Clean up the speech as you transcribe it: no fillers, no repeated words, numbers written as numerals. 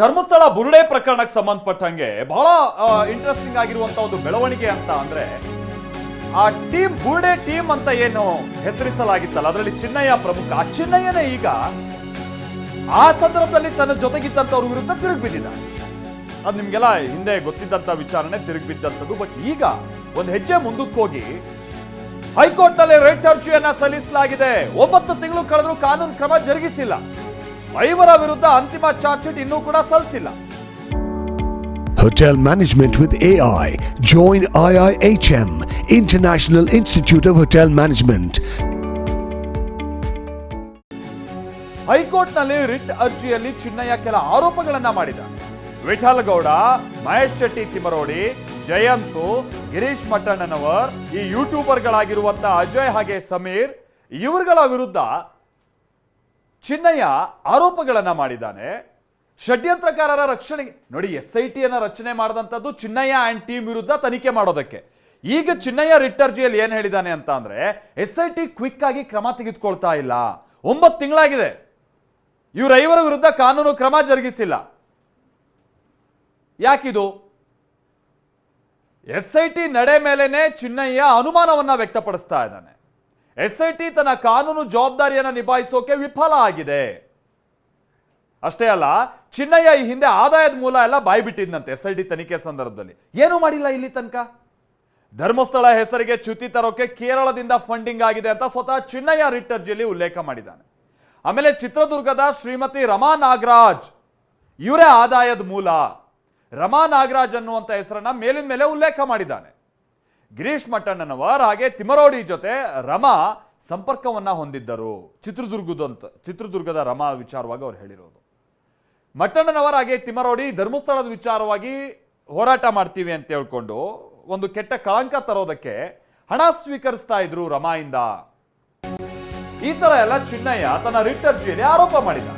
ಧರ್ಮಸ್ಥಳ ಬುರುಡೆ ಪ್ರಕರಣಕ್ಕೆ ಸಂಬಂಧಪಟ್ಟಂಗೆ ಬಹಳ ಇಂಟ್ರೆಸ್ಟಿಂಗ್ ಆಗಿರುವಂತ ಒಂದು ಬೆಳವಣಿಗೆ ಅಂತ ಅಂದ್ರೆ ಆ ಟೀಮ್ ಬುರುಡೆ ಟೀಮ್ ಅಂತ ಏನು ಹೆಸರಿಸಲಾಗಿತ್ತಲ್ಲ ಅದರಲ್ಲಿ ಚಿನ್ನಯ್ಯ ಪ್ರಮುಖ. ಆ ಚಿನ್ನಯ್ಯನೇ ಈಗ ಆ ಸಂದರ್ಭದಲ್ಲಿ ತನ್ನ ಜೊತೆಗಿದ್ದಂಥವ್ರ ವಿರುದ್ಧ ತಿರುಗಿಬಿದ್ದಿದ್ದ. ಅದು ನಿಮ್ಗೆಲ್ಲ ಹಿಂದೆ ಗೊತ್ತಿದ್ದಂತ ವಿಚಾರಣೆ ತಿರುಗಿಬಿದ್ದಂಥದ್ದು. ಬಟ್ ಈಗ ಒಂದು ಹೆಜ್ಜೆ ಮುಂದಕ್ಕೆ ಹೋಗಿ ಹೈಕೋರ್ಟ್ ನಲ್ಲಿ ರಿಟ್ ಅರ್ಜಿಯನ್ನ ಸಲ್ಲಿಸಲಾಗಿದೆ. 9 ತಿಂಗಳು ಕಳೆದರೂ ಕಾನೂನು ಕ್ರಮ ಜರುಗಿಸಿಲ್ಲ. 5 ವಿರುದ್ಧ ಅಂತಿಮ ಚಾರ್ಜ್ ಶೀಟ್ ಇನ್ನೂ ಕೂಡ ಸಲ್ಲಿಸಿಲ್ಲ. Hotel Management with AI. Join IIHM, International Institute of Hotel Management. High court ನಲ್ಲಿ ರಿಟ್ ಅರ್ಜಿಯಲ್ಲಿ ಚಿನ್ನಯ್ಯ ಕೆಲ ಆರೋಪಗಳನ್ನ ಮಾಡಿದ. ವಿಠಲ್ ಗೌಡ, ಮಹೇಶ್ ಶೆಟ್ಟಿ ತಿಮರೋಡಿ, ಜಯಂತು, ಗಿರೀಶ್ ಮಟ್ಟಣ್ಣನವರ್, ಈ ಯೂಟ್ಯೂಬರ್ಗಳಾಗಿರುವಂತಹ ಅಜಯ್ ಹಾಗೆ ಸಮೀರ್ ಇವರುಗಳ ವಿರುದ್ಧ ಚಿನ್ನಯ್ಯ ಆರೋಪಗಳನ್ನ ಮಾಡಿದ್ದಾನೆ. ಷಡ್ಯಂತ್ರಕಾರರ ರಕ್ಷಣೆಗೆ ನೋಡಿ SIT ಅನ್ನ ರಚನೆ ಮಾಡಿದಂಥದ್ದು ಚಿನ್ನಯ್ಯ ಅಂಡ್ ಟೀಮ್ ವಿರುದ್ಧ ತನಿಖೆ ಮಾಡೋದಕ್ಕೆ. ಈಗ ಚಿನ್ನಯ್ಯ ರಿಟ್ ಅರ್ಜಿಯಲ್ಲಿ ಏನ್ ಹೇಳಿದ್ದಾನೆ ಅಂತ ಅಂದ್ರೆ SIT ಕ್ವಿಕ್ ಆಗಿ ಕ್ರಮ ತೆಗೆದುಕೊಳ್ತಾ ಇಲ್ಲ. 9 ತಿಂಗಳಾಗಿದೆ, ಇವ್ರ 5 ವಿರುದ್ಧ ಕಾನೂನು ಕ್ರಮ ಜರುಗಿಸಿಲ್ಲ. ಯಾಕಿದು? SIT ನಡೆ ಮೇಲೆನೆ ಚಿನ್ನಯ್ಯ ಅನುಮಾನವನ್ನ ವ್ಯಕ್ತಪಡಿಸ್ತಾ ಇದ್ದಾನೆ. SIT ತನ್ನ ಕಾನೂನು ಜವಾಬ್ದಾರಿಯನ್ನು ನಿಭಾಯಿಸೋಕೆ ವಿಫಲ ಆಗಿದೆ. ಅಷ್ಟೇ ಅಲ್ಲ, ಚಿನ್ನಯ್ಯ ಈ ಹಿಂದೆ ಆದಾಯದ ಮೂಲ ಎಲ್ಲ ಬಾಯ್ಬಿಟ್ಟಿದ್ದಂತೆ SIT ತನಿಖೆ ಸಂದರ್ಭದಲ್ಲಿ. ಏನೂ ಮಾಡಿಲ್ಲ ಇಲ್ಲಿ ತನಕ. ಧರ್ಮಸ್ಥಳ ಹೆಸರಿಗೆ ಚ್ಯುತಿ ತರೋಕೆ ಕೇರಳದಿಂದ ಫಂಡಿಂಗ್ ಆಗಿದೆ ಅಂತ ಸ್ವತಃ ಚಿನ್ನಯ್ಯ ರಿಟ್ ಅರ್ಜಿಯಲ್ಲಿ ಉಲ್ಲೇಖ ಮಾಡಿದ್ದಾನೆ. ಆಮೇಲೆ ಚಿತ್ರದುರ್ಗದ ಶ್ರೀಮತಿ ರಮಾ ನಾಗರಾಜ್ ಇವರೇ ಆದಾಯದ ಮೂಲ. ರಮಾ ನಾಗರಾಜ್ ಅನ್ನುವಂಥ ಹೆಸರನ್ನ ಮೇಲಿನ ಮೇಲೆ ಉಲ್ಲೇಖ ಮಾಡಿದ್ದಾನೆ. ಗಿರೀಶ್ ಮಟ್ಟಣ್ಣನವರ್ ಹಾಗೆ ತಿಮರೋಡಿ ಜೊತೆ ರಮಾ ಸಂಪರ್ಕವನ್ನ ಹೊಂದಿದ್ದರು. ಚಿತ್ರದುರ್ಗದ ರಮಾ ವಿಚಾರವಾಗಿ ಅವ್ರು ಹೇಳಿರೋದು. ಮಟ್ಟಣ್ಣನವರ್ ಹಾಗೆ ತಿಮರೋಡಿ ಧರ್ಮಸ್ಥಳದ ವಿಚಾರವಾಗಿ ಹೋರಾಟ ಮಾಡ್ತೀವಿ ಅಂತ ಹೇಳ್ಕೊಂಡು ಒಂದು ಕೆಟ್ಟ ಕಳಂಕ ತರೋದಕ್ಕೆ ಹಣ ಸ್ವೀಕರಿಸ್ತಾ ಇದ್ರು ರಮಾಯಿಂದ. ಈ ತರ ಎಲ್ಲ ಚಿನ್ನಯ್ಯ ತನ್ನ ರಿಟ್ ಅರ್ಜಿಯಲ್ಲಿ ಆರೋಪ ಮಾಡಿದ.